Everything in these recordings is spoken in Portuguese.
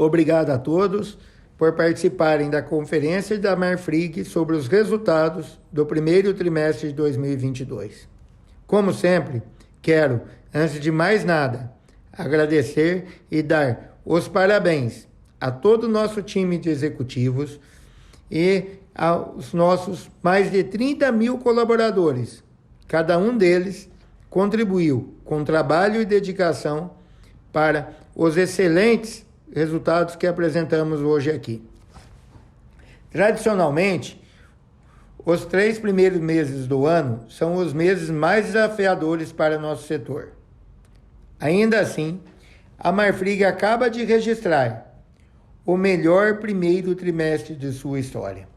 Obrigado a todos por participarem da conferência da Marfrig sobre os resultados do primeiro trimestre de 2022. Como sempre, quero, antes de mais nada, agradecer e dar os parabéns a todo o nosso time de executivos e aos nossos mais de 30 mil colaboradores. Cada um deles contribuiu com trabalho e dedicação para os excelentes resultados que apresentamos hoje aqui. Tradicionalmente, os 3 primeiros meses do ano são os meses mais desafiadores para nosso setor. Ainda assim, a Marfrig acaba de registrar o melhor primeiro trimestre de sua história.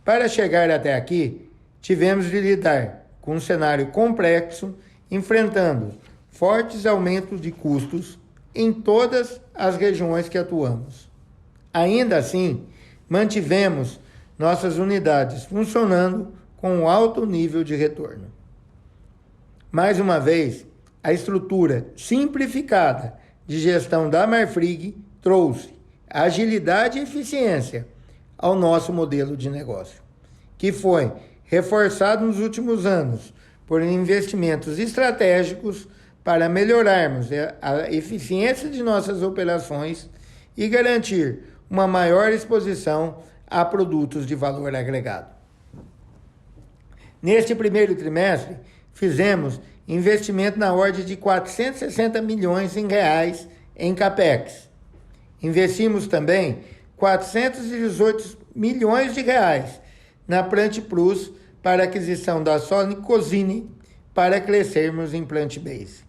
Para chegar até aqui, tivemos de lidar com um cenário complexo, enfrentando fortes aumentos de custos em todas as regiões que atuamos. Ainda assim, mantivemos nossas unidades funcionando com um alto nível de retorno. Mais uma vez, a estrutura simplificada de gestão da Marfrig trouxe agilidade e eficiência ao nosso modelo de negócio, que foi reforçado nos últimos anos por investimentos estratégicos para melhorarmos a eficiência de nossas operações e garantir uma maior exposição a produtos de valor agregado. Neste primeiro trimestre, fizemos investimento na ordem de 460 milhões em reais em CAPEX. Investimos também 418 milhões de reais na Plant Plus para aquisição da Sony Cozine para crescermos em plant-based.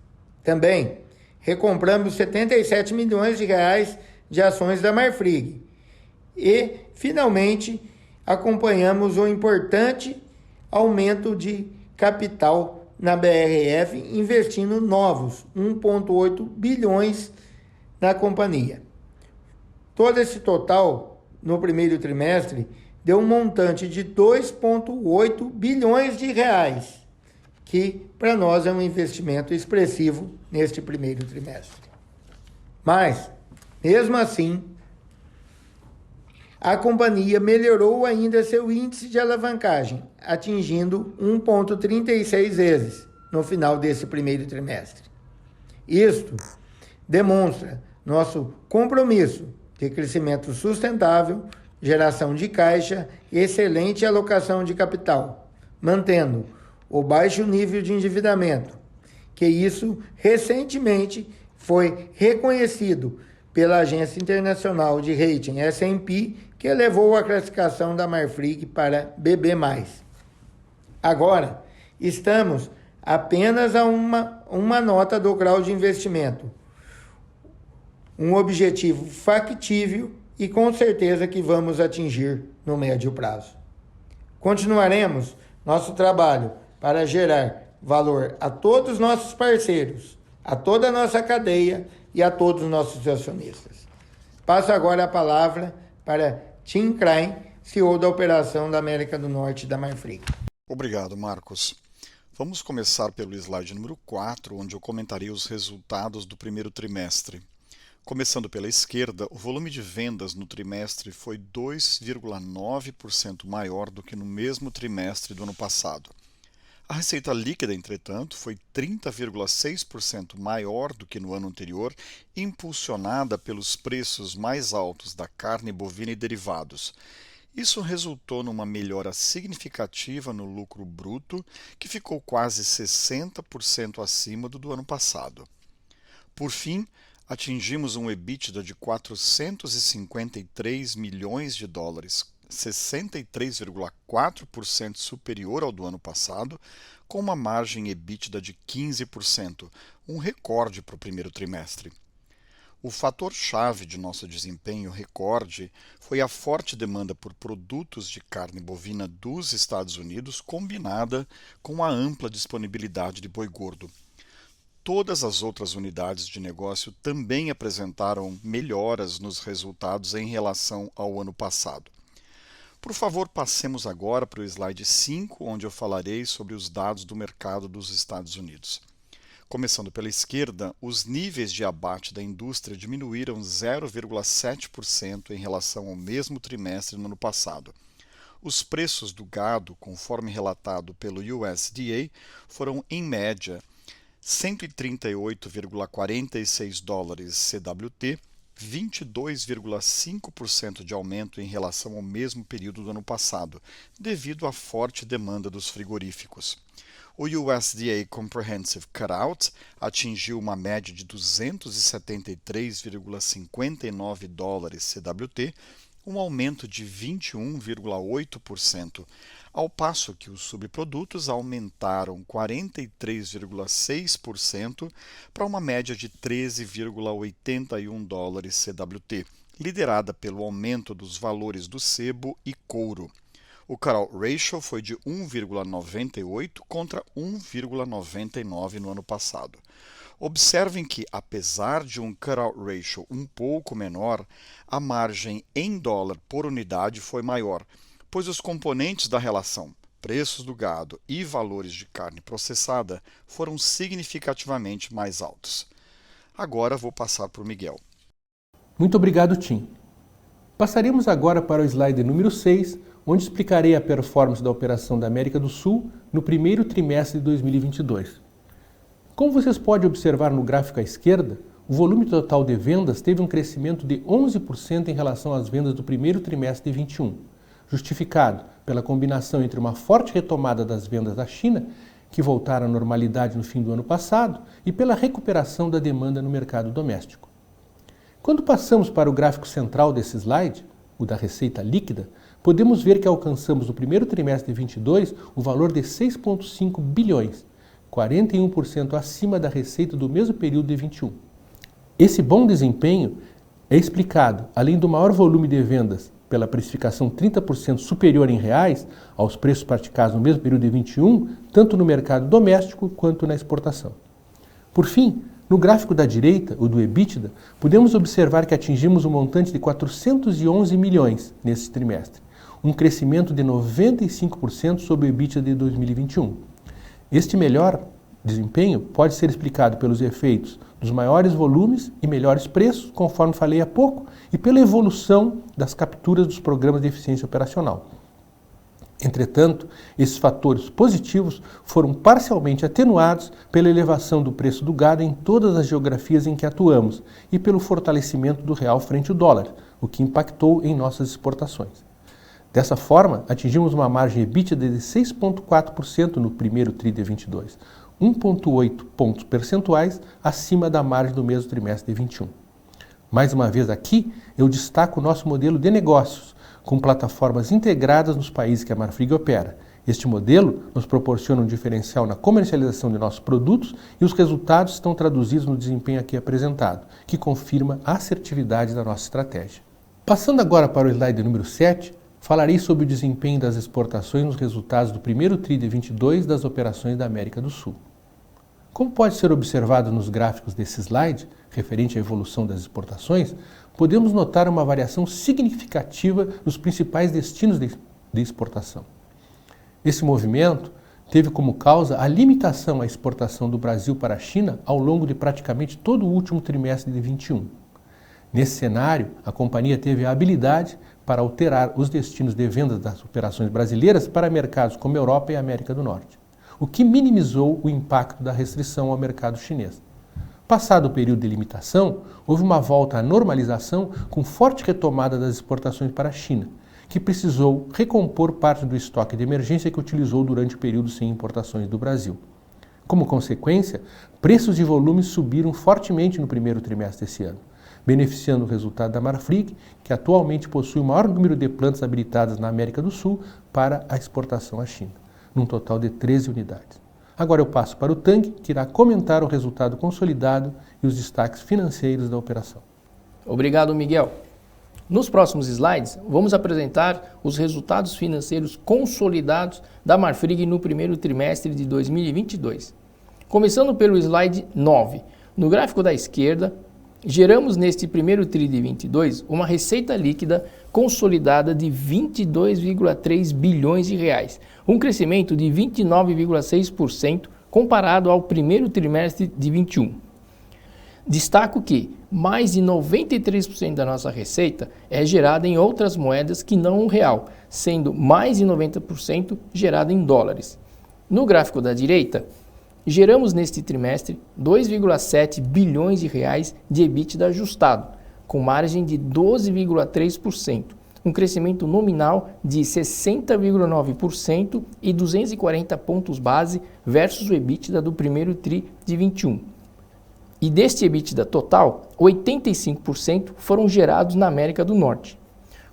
Também recompramos 77 milhões de reais de ações da Marfrig. E, finalmente, acompanhamos o importante aumento de capital na BRF, investindo novos 1,8 bilhões na companhia. Todo esse total, no primeiro trimestre, deu um montante de 2,8 bilhões de reais, que para nós é um investimento expressivo neste primeiro trimestre. Mas, mesmo assim, a companhia melhorou ainda seu índice de alavancagem, atingindo 1,36 vezes no final desse primeiro trimestre. Isto demonstra nosso compromisso de crescimento sustentável, geração de caixa e excelente alocação de capital, mantendo o baixo nível de endividamento, que isso recentemente foi reconhecido pela Agência Internacional de Rating S&P, que elevou a classificação da Marfrig para BB+. Agora, estamos apenas a uma nota do grau de investimento, um objetivo factível e com certeza que vamos atingir no médio prazo. Continuaremos nosso trabalho para gerar valor a todos os nossos parceiros, a toda a nossa cadeia e a todos os nossos acionistas. Passo agora a palavra para Tim Klein, CEO da operação da América do Norte da Marfrig. Obrigado, Marcos. Vamos começar pelo slide número 4, onde eu comentarei os resultados do primeiro trimestre. Começando pela esquerda, o volume de vendas no trimestre foi 2,9% maior do que no mesmo trimestre do ano passado. A receita líquida, entretanto, foi 30,6% maior do que no ano anterior, impulsionada pelos preços mais altos da carne bovina e derivados. Isso resultou numa melhora significativa no lucro bruto, que ficou quase 60% acima do ano passado. Por fim, atingimos um EBITDA de 453 milhões de dólares, 63,4% superior ao do ano passado, com uma margem EBITDA de 15%, um recorde para o primeiro trimestre. O fator-chave de nosso desempenho recorde foi a forte demanda por produtos de carne bovina dos Estados Unidos, combinada com a ampla disponibilidade de boi gordo. Todas as outras unidades de negócio também apresentaram melhoras nos resultados em relação ao ano passado. Por favor, passemos agora para o slide 5, onde eu falarei sobre os dados do mercado dos Estados Unidos. Começando pela esquerda, os níveis de abate da indústria diminuíram 0,7% em relação ao mesmo trimestre no ano passado. Os preços do gado, conforme relatado pelo USDA, foram, em média, 138,46 dólares CWT, 22,5% de aumento em relação ao mesmo período do ano passado, devido à forte demanda dos frigoríficos. O USDA Comprehensive Cutout atingiu uma média de 273,59 dólares CWT, um aumento de 21,8%, ao passo que os subprodutos aumentaram 43,6% para uma média de 13,81 dólares CWT, liderada pelo aumento dos valores do sebo e couro. O cutout ratio foi de 1,98 contra 1,99 no ano passado. Observem que, apesar de um cutout ratio um pouco menor, a margem em dólar por unidade foi maior, pois os componentes da relação, preços do gado e valores de carne processada, foram significativamente mais altos. Agora vou passar para o Miguel. Muito obrigado, Tim. Passaremos agora para o slide número 6, onde explicarei a performance da operação da América do Sul no primeiro trimestre de 2022. Como vocês podem observar no gráfico à esquerda, o volume total de vendas teve um crescimento de 11% em relação às vendas do primeiro trimestre de 2021, justificado pela combinação entre uma forte retomada das vendas da China, que voltaram à normalidade no fim do ano passado, e pela recuperação da demanda no mercado doméstico. Quando passamos para o gráfico central desse slide, o da receita líquida, podemos ver que alcançamos no primeiro trimestre de 2022 o valor de 6,5 bilhões, 41% acima da receita do mesmo período de 2021. Esse bom desempenho é explicado, além do maior volume de vendas, pela precificação 30% superior em reais aos preços praticados no mesmo período de 2021, tanto no mercado doméstico quanto na exportação. Por fim, no gráfico da direita, o do EBITDA, podemos observar que atingimos um montante de 411 milhões nesse trimestre, um crescimento de 95% sobre o EBITDA de 2021. Este melhor desempenho pode ser explicado pelos efeitos dos maiores volumes e melhores preços, conforme falei há pouco, e pela evolução das capturas dos programas de eficiência operacional. Entretanto, esses fatores positivos foram parcialmente atenuados pela elevação do preço do gado em todas as geografias em que atuamos e pelo fortalecimento do real frente ao dólar, o que impactou em nossas exportações. Dessa forma, atingimos uma margem EBITDA de 6,4% no primeiro TRI de 22, 1,8 pontos percentuais acima da margem do mesmo trimestre de 21. Mais uma vez aqui, eu destaco o nosso modelo de negócios, com plataformas integradas nos países que a Marfrig opera. Este modelo nos proporciona um diferencial na comercialização de nossos produtos e os resultados estão traduzidos no desempenho aqui apresentado, que confirma a assertividade da nossa estratégia. Passando agora para o slide número 7, falarei sobre o desempenho das exportações nos resultados do primeiro TRI de 22 das operações da América do Sul. Como pode ser observado nos gráficos desse slide, referente à evolução das exportações, podemos notar uma variação significativa nos principais destinos de exportação. Esse movimento teve como causa a limitação à exportação do Brasil para a China ao longo de praticamente todo o último trimestre de 2021. Nesse cenário, a companhia teve a habilidade para alterar os destinos de vendas das operações brasileiras para mercados como Europa e América do Norte, o que minimizou o impacto da restrição ao mercado chinês. Passado o período de limitação, houve uma volta à normalização com forte retomada das exportações para a China, que precisou recompor parte do estoque de emergência que utilizou durante o período sem importações do Brasil. Como consequência, preços e volumes subiram fortemente no primeiro trimestre desse ano, beneficiando o resultado da Marfrig, que atualmente possui o maior número de plantas habilitadas na América do Sul para a exportação à China, num total de 13 unidades. Agora eu passo para o Tang, que irá comentar o resultado consolidado e os destaques financeiros da operação. Obrigado, Miguel. Nos próximos slides, vamos apresentar os resultados financeiros consolidados da Marfrig no primeiro trimestre de 2022. Começando pelo slide 9. No gráfico da esquerda, geramos neste primeiro TRI de 22 uma receita líquida consolidada de 22,3 bilhões de reais, um crescimento de 29,6% comparado ao primeiro trimestre de 21. Destaco que mais de 93% da nossa receita é gerada em outras moedas que não o real, sendo mais de 90% gerada em dólares. No gráfico da direita, geramos neste trimestre 2,7 bilhões de reais de EBITDA ajustado, com margem de 12,3%, um crescimento nominal de 60,9% e 240 pontos base versus o EBITDA do primeiro TRI de 21. E deste EBITDA total, 85% foram gerados na América do Norte.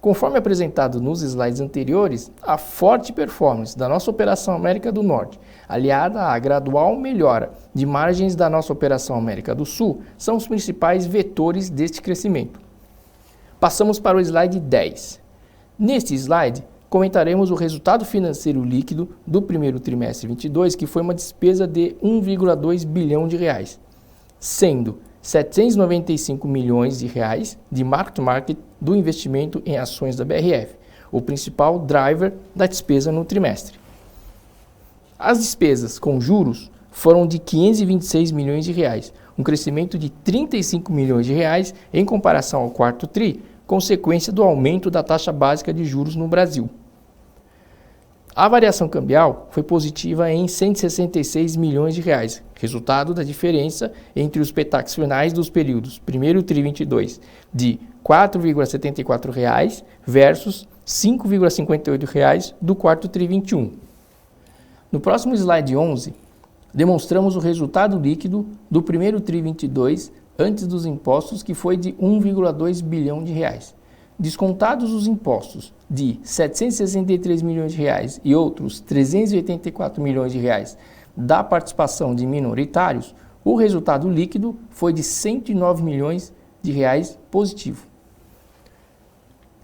Conforme apresentado nos slides anteriores, a forte performance da nossa operação América do Norte, aliada à gradual melhora de margens da nossa operação América do Sul, são os principais vetores deste crescimento. Passamos para o slide 10. Neste slide, comentaremos o resultado financeiro líquido do primeiro trimestre 22, que foi uma despesa de 1,2 bilhão de reais, sendo 795 milhões de reais de mark-to-market do investimento em ações da BRF, o principal driver da despesa no trimestre. As despesas com juros foram de 526 milhões de reais, um crescimento de 35 milhões de reais em comparação ao quarto TRI, consequência do aumento da taxa básica de juros no Brasil. A variação cambial foi positiva em 166 milhões de reais, resultado da diferença entre os PETACs finais dos períodos 1º TRI 22 de R$ 4,74 versus R$ 5,58 do quarto TRI 21. No próximo slide 11, demonstramos o resultado líquido do primeiro TRI 22 antes dos impostos, que foi de 1,2 bilhão de reais. Descontados os impostos de 763 milhões de reais e outros 384 milhões de reais da participação de minoritários, o resultado líquido foi de 109 milhões de reais positivo.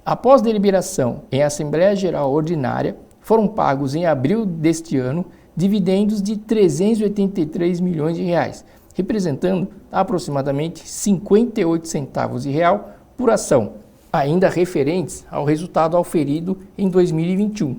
Após deliberação em Assembleia Geral Ordinária, foram pagos em abril deste ano dividendos de 383 milhões de reais, representando aproximadamente 58 centavos de real por ação, ainda referentes ao resultado auferido em 2021.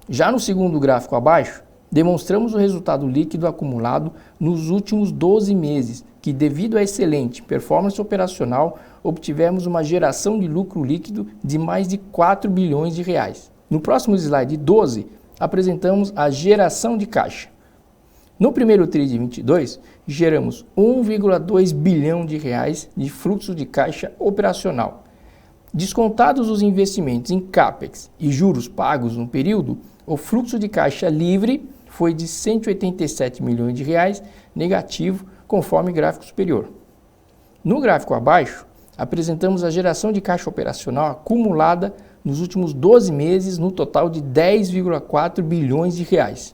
Já no segundo gráfico abaixo, demonstramos o resultado líquido acumulado nos últimos 12 meses, que devido à excelente performance operacional, obtivemos uma geração de lucro líquido de mais de 4 bilhões de reais. No próximo slide 12, apresentamos a geração de caixa. No primeiro TRI de 22, geramos 1,2 bilhão de reais de fluxo de caixa operacional. Descontados os investimentos em CAPEX e juros pagos no período, o fluxo de caixa livre foi de 187 milhões de reais negativo, conforme gráfico superior. No gráfico abaixo, apresentamos a geração de caixa operacional acumulada nos últimos 12 meses, no total de 10,4 bilhões de reais.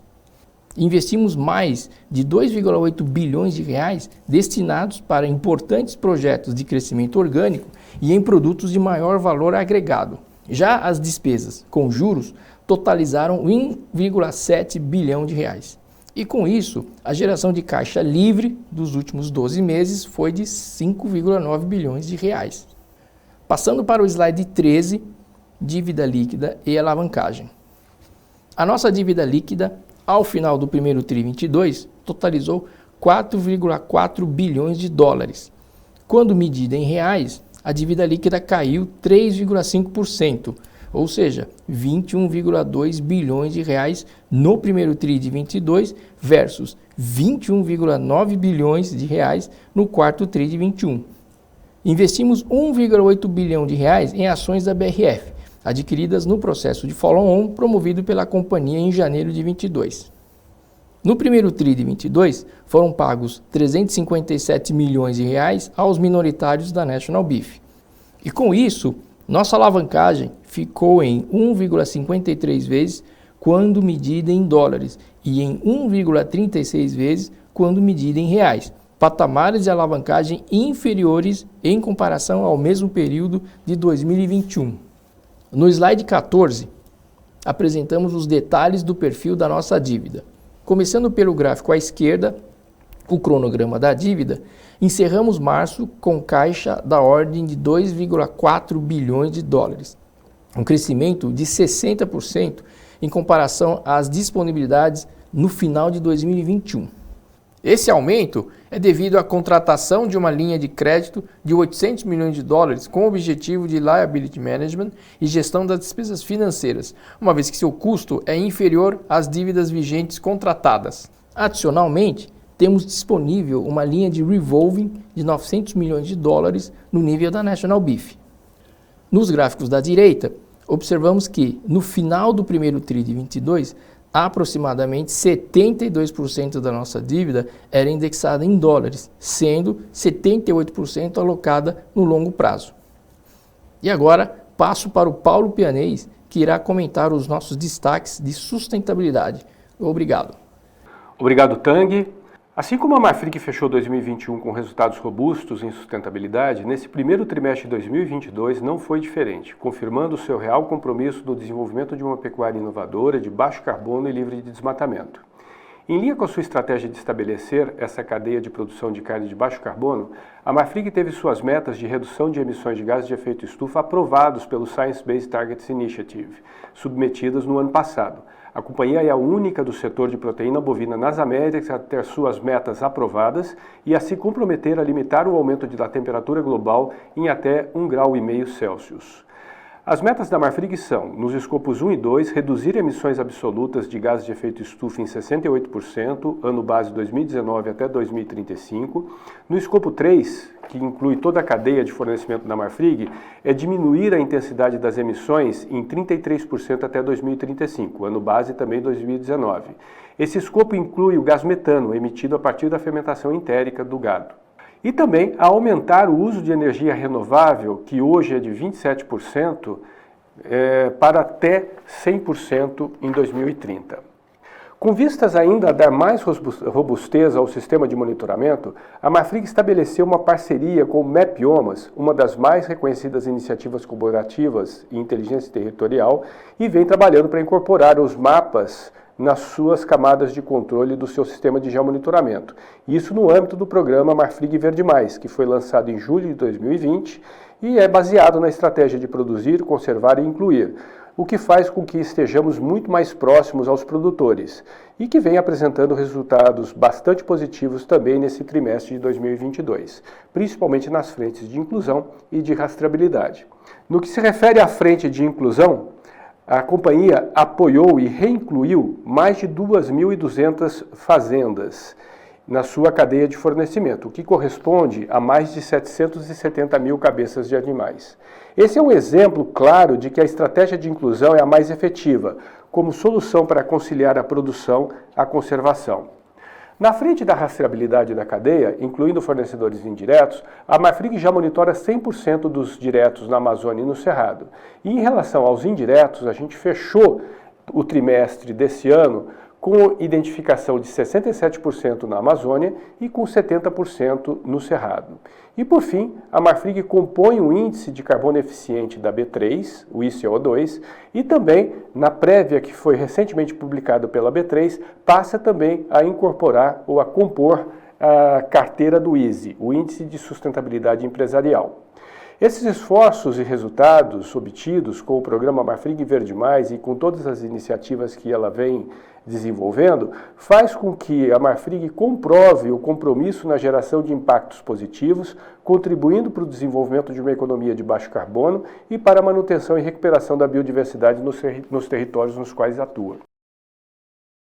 Investimos mais de 2,8 bilhões de reais destinados para importantes projetos de crescimento orgânico e em produtos de maior valor agregado. Já as despesas com juros totalizaram 1,7 bilhão de reais. E com isso, a geração de caixa livre dos últimos 12 meses foi de 5,9 bilhões de reais. Passando para o slide 13, dívida líquida e alavancagem. A nossa dívida líquida, ao final do primeiro TRI 22, totalizou 4,4 bilhões de dólares. Quando medida em reais, a dívida líquida caiu 3,5%, ou seja, 21,2 bilhões de reais no primeiro TRI de 22 versus 21,9 bilhões de reais no quarto TRI de 21. Investimos 1,8 bilhão de reais em ações da BRF, adquiridas no processo de follow-on promovido pela companhia em janeiro de 22. No primeiro TRI de 22, foram pagos 357 milhões de reais aos minoritários da National Beef. E com isso, nossa alavancagem ficou em 1,53 vezes quando medida em dólares e em 1,36 vezes quando medida em reais, patamares de alavancagem inferiores em comparação ao mesmo período de 2021. No slide 14, apresentamos os detalhes do perfil da nossa dívida. Começando pelo gráfico à esquerda, o cronograma da dívida, encerramos março com caixa da ordem de 2,4 bilhões de dólares, um crescimento de 60% em comparação às disponibilidades no final de 2021. Esse aumento é devido à contratação de uma linha de crédito de 800 milhões de dólares com o objetivo de liability management e gestão das despesas financeiras, uma vez que seu custo é inferior às dívidas vigentes contratadas. Adicionalmente, temos disponível uma linha de revolving de 900 milhões de dólares no nível da National Beef. Nos gráficos da direita, observamos que, no final do primeiro TRI de 22, aproximadamente 72% da nossa dívida era indexada em dólares, sendo 78% alocada no longo prazo. E agora, passo para o Paulo Pianez, que irá comentar os nossos destaques de sustentabilidade. Obrigado. Obrigado, Tang. Assim como a Marfrig fechou 2021 com resultados robustos em sustentabilidade, nesse primeiro trimestre de 2022 não foi diferente, confirmando o seu real compromisso no desenvolvimento de uma pecuária inovadora, de baixo carbono e livre de desmatamento. Em linha com a sua estratégia de estabelecer essa cadeia de produção de carne de baixo carbono, a Marfrig teve suas metas de redução de emissões de gases de efeito estufa aprovados pelo Science Based Targets Initiative, submetidas no ano passado. A companhia é a única do setor de proteína bovina nas Américas a ter suas metas aprovadas e a se comprometer a limitar o aumento da temperatura global em até 1,5 graus Celsius. As metas da Marfrig são, nos escopos 1 e 2, reduzir emissões absolutas de gases de efeito estufa em 68%, ano base 2019 até 2035. No escopo 3, que inclui toda a cadeia de fornecimento da Marfrig, é diminuir a intensidade das emissões em 33% até 2035, ano base também 2019. Esse escopo inclui o gás metano, emitido a partir da fermentação entérica do gado. E também a aumentar o uso de energia renovável, que hoje é de 27%, para até 100% em 2030. Com vistas ainda a dar mais robustez ao sistema de monitoramento, a Marfrig estabeleceu uma parceria com o Mapiomas, uma das mais reconhecidas iniciativas colaborativas em inteligência territorial, e vem trabalhando para incorporar os mapas nas suas camadas de controle do seu sistema de geomonitoramento. Isso no âmbito do programa Marfrig Verde Mais, que foi lançado em julho de 2020 e é baseado na estratégia de produzir, conservar e incluir, o que faz com que estejamos muito mais próximos aos produtores e que vem apresentando resultados bastante positivos também nesse trimestre de 2022, principalmente nas frentes de inclusão e de rastreabilidade. No que se refere à frente de inclusão, a companhia apoiou e reincluiu mais de 2.200 fazendas na sua cadeia de fornecimento, o que corresponde a mais de 770 mil cabeças de animais. Esse é um exemplo claro de que a estratégia de inclusão é a mais efetiva, como solução para conciliar a produção à conservação. Na frente da rastreabilidade da cadeia, incluindo fornecedores indiretos, a Marfrig já monitora 100% dos diretos na Amazônia e no Cerrado. E em relação aos indiretos, a gente fechou o trimestre desse ano com identificação de 67% na Amazônia e com 70% no Cerrado. E por fim, a Marfrig compõe o índice de carbono eficiente da B3, o ICO2, e também, na prévia que foi recentemente publicado pela B3, passa também a incorporar ou a compor a carteira do ISE, o Índice de Sustentabilidade Empresarial. Esses esforços e resultados obtidos com o programa Marfrig Verde Mais e com todas as iniciativas que ela vem desenvolvendo, faz com que a Marfrig comprove o compromisso na geração de impactos positivos, contribuindo para o desenvolvimento de uma economia de baixo carbono e para a manutenção e recuperação da biodiversidade nos territórios nos quais atua.